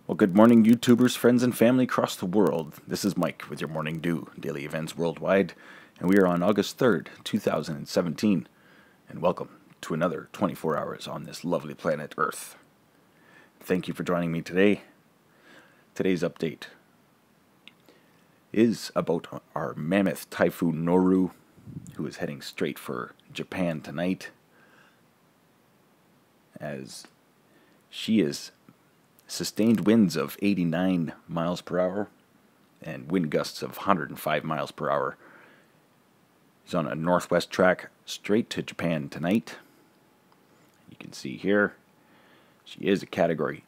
Well, good morning, YouTubers, friends, and family across the world. This is Mike with your Morning Dew, daily events worldwide, and we are on August 3rd, 2017, and welcome to another 24 hours on this lovely planet Earth. Thank you for joining me today. Today's update is about our Mammoth Typhoon NORU, who is heading straight for Japan tonight, as she is sustained winds of 89 miles per hour and wind gusts of 105 miles per hour. He's on a northwest track straight to Japan tonight. You can see here, she is a Category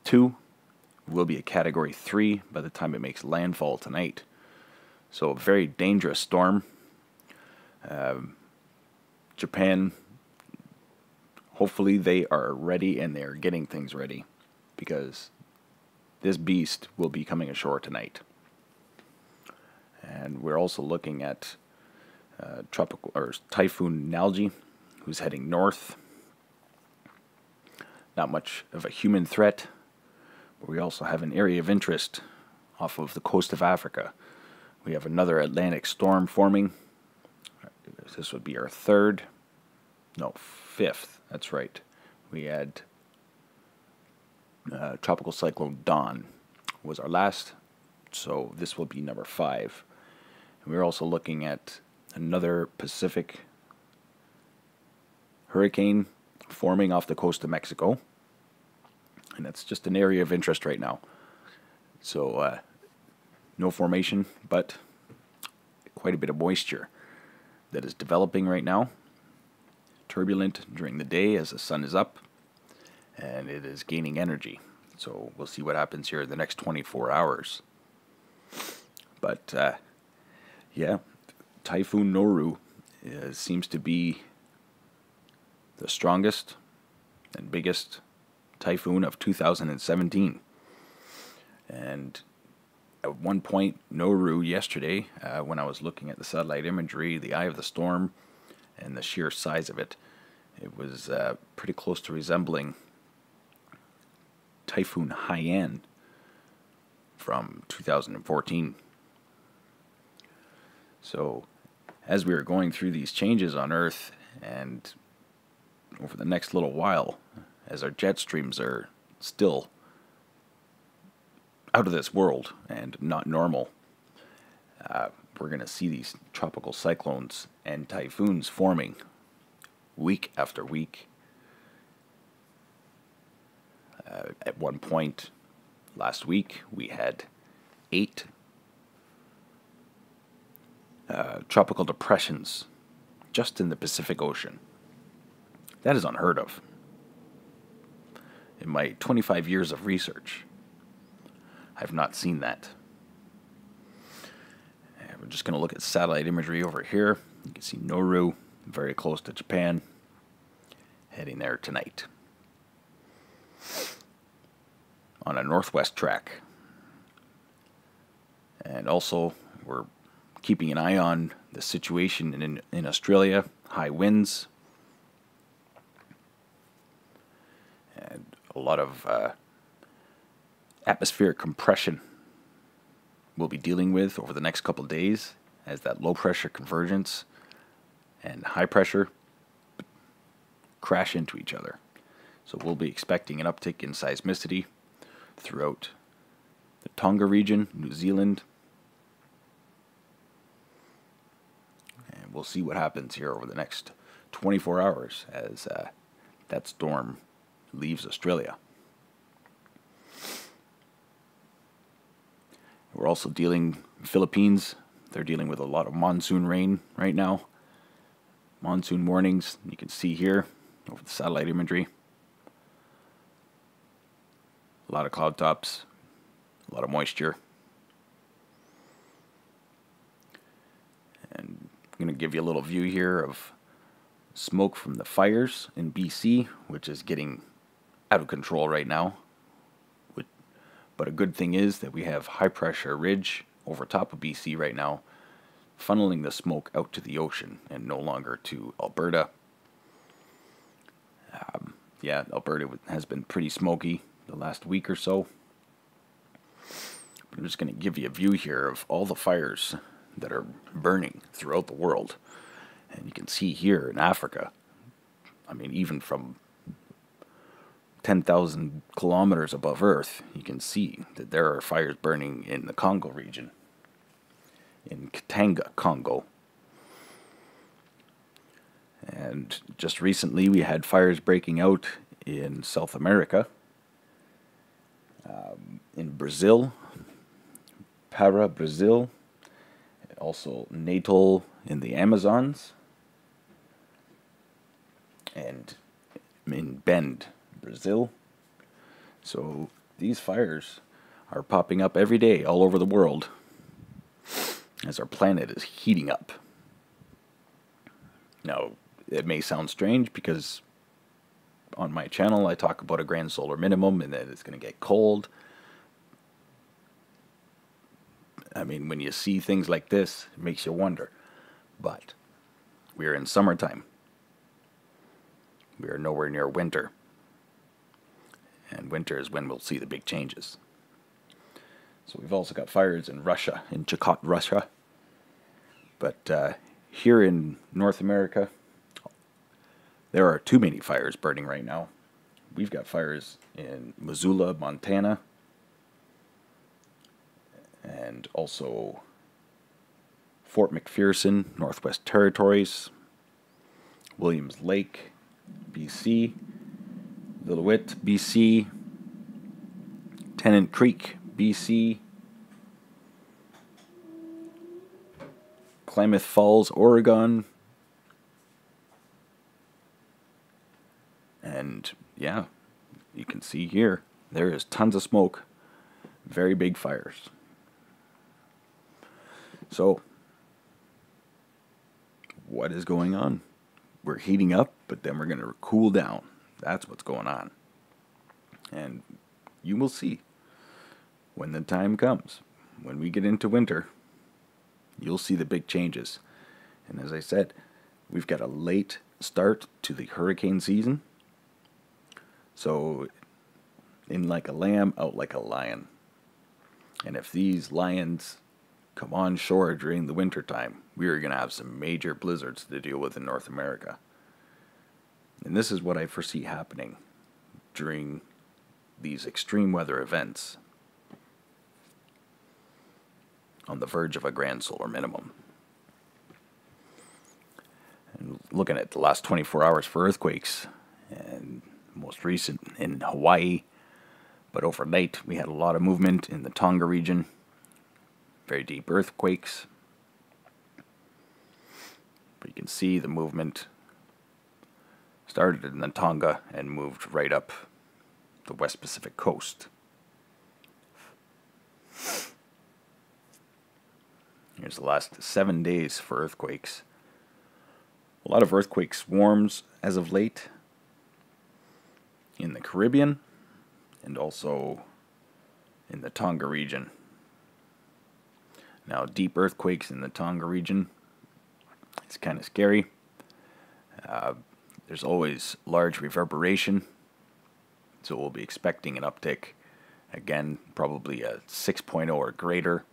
2, will be a Category 3 by the time it makes landfall tonight. So a very dangerous storm. Japan, hopefully they are ready and they are getting things ready, because this beast will be coming ashore tonight. And we're also looking at Typhoon NORU, who's heading north. Not much of a human threat, but we also have an area of interest off of the coast of Africa. We have another Atlantic storm forming. This would be our fifth. That's right. We had Tropical Cyclone Dawn was our last, so this will be number 5. And we're also looking at another Pacific hurricane forming off the coast of Mexico, and that's just an area of interest right now. So no formation, but quite a bit of moisture that is developing right now. Turbulent during the day as the sun is up, and it is gaining energy. So we'll see what happens here in the next 24 hours. But yeah, Typhoon NORU seems to be the strongest and biggest typhoon of 2017. And at one point, NORU yesterday, when I was looking at the satellite imagery, the eye of the storm and the sheer size of it, it was pretty close to resembling Typhoon Haiyan from 2014. So as we are going through these changes on Earth, and over the next little while, as our jet streams are still out of this world and not normal, we're going to see these tropical cyclones and typhoons forming week after week. At one point last week, we had 8 tropical depressions just in the Pacific Ocean. That is unheard of. In my 25 years of research, I've not seen that. And we're just going to look at satellite imagery over here. You can see NORU very close to Japan, heading there tonight on a northwest track. And also, we're keeping an eye on the situation in Australia. High winds and a lot of atmospheric compression we'll be dealing with over the next couple of days, as that low pressure convergence and high pressure crash into each other. So we'll be expecting an uptick in seismicity throughout the Tonga region, New Zealand. And we'll see what happens here over the next 24 hours as that storm leaves Australia. We're also dealing, Philippines, they're dealing with a lot of monsoon rain right now. Monsoon warnings, you can see here over the satellite imagery. A lot of cloud tops, a lot of moisture. And I'm going to give you a little view here of smoke from the fires in BC, which is getting out of control right now. But a good thing is that we have high pressure ridge over top of BC right now, funneling the smoke out to the ocean and no longer to Alberta. Yeah, Alberta has been pretty smoky the last week or so. I'm just going to give you a view here of all the fires that are burning throughout the world. And you can see here in Africa, I mean, even from 10,000 kilometers above Earth, you can see that there are fires burning in the Congo region, in Katanga, Congo. And just recently we had fires breaking out in South America, in Brazil, Para, Brazil, also Natal in the Amazons, and in Bend, Brazil. So these fires are popping up every day all over the world as our planet is heating up. Now, it may sound strange because on my channel I talk about a grand solar minimum and that it's going to get cold. I mean, when you see things like this, it makes you wonder. But we're in summertime. We are nowhere near winter. And winter is when we'll see the big changes. So we've also got fires in Russia, in Chakot, Russia. But here in North America, there are too many fires burning right now. We've got fires in Missoula, Montana, and also Fort McPherson, Northwest Territories, Williams Lake, BC, Lillooet, BC, Tennant Creek, BC, Klamath Falls, Oregon, and yeah, you can see here, there is tons of smoke, very big fires. So, what is going on? We're heating up, but then we're going to cool down. That's what's going on. And you will see when the time comes, when we get into winter, you'll see the big changes. And as I said, we've got a late start to the hurricane season. So, in like a lamb, out like a lion. And if these lions come on shore during the winter time, we are going to have some major blizzards to deal with in North America. And this is what I foresee happening during these extreme weather events on the verge of a grand solar minimum. And looking at the last 24 hours for earthquakes, and most recent in Hawaii, but overnight we had a lot of movement in the Tonga region. Very deep earthquakes. But you can see the movement started in the Tonga and moved right up the West Pacific coast. Here's the last 7 days for earthquakes. A lot of earthquake swarms as of late in the Caribbean and also in the Tonga region. Now, deep earthquakes in the Tonga region, it's kind of scary. There's always large reverberation, so we'll be expecting an uptick. Again, probably a 6.0 or greater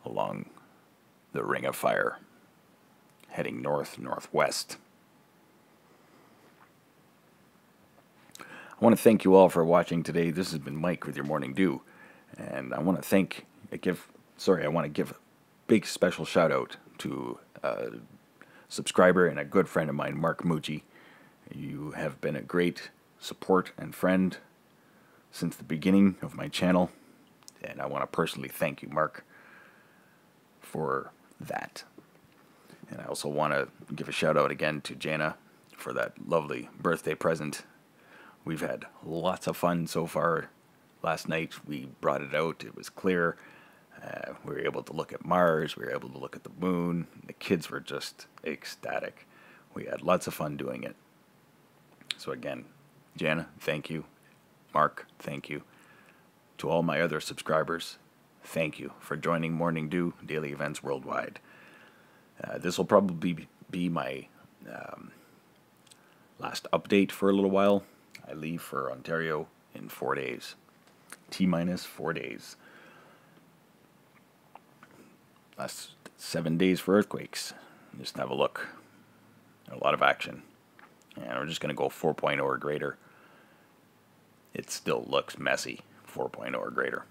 along the Ring of Fire, heading north-northwest. I want to thank you all for watching today. This has been Mike with your Morning Dew. And I want to give a big special shout out to a subscriber and a good friend of mine, Mark Mucci. You have been a great support and friend since the beginning of my channel, and I want to personally thank you, Mark, for that. And I also want to give a shout out again to Jana for that lovely birthday present. We've had lots of fun so far. Last night we brought it out. It was clear. We were able to look at Mars. We were able to look at the moon. The kids were just ecstatic. We had lots of fun doing it. So again, Jana, thank you. Mark, thank you. To all my other subscribers, thank you for joining Morning Dew Daily Events Worldwide. This will probably be my last update for a little while. I leave for Ontario in 4 days. T-minus 4 days. Last 7 days for earthquakes. Just have a look. A lot of action. And we're just going to go 4.0 or greater. It still looks messy. 4.0 or greater.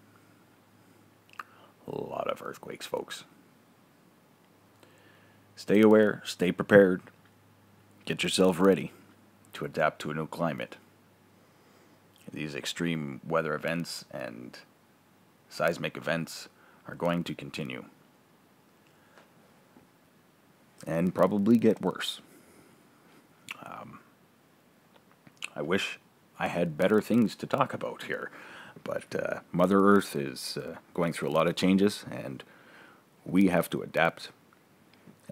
A lot of earthquakes, folks. Stay aware, stay prepared. Get yourself ready to adapt to a new climate. These extreme weather events and seismic events are going to continue. And probably get worse. I wish I had better things to talk about here, but Mother Earth is going through a lot of changes, and we have to adapt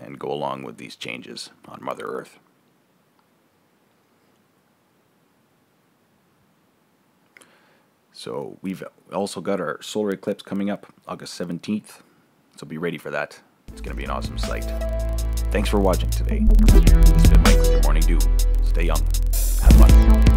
and go along with these changes on Mother Earth. So we've also got our solar eclipse coming up August 17th, so be ready for that. It's going to be an awesome sight. Thanks for watching today. This has been Mike with your Morning Dew. Stay young. Have fun.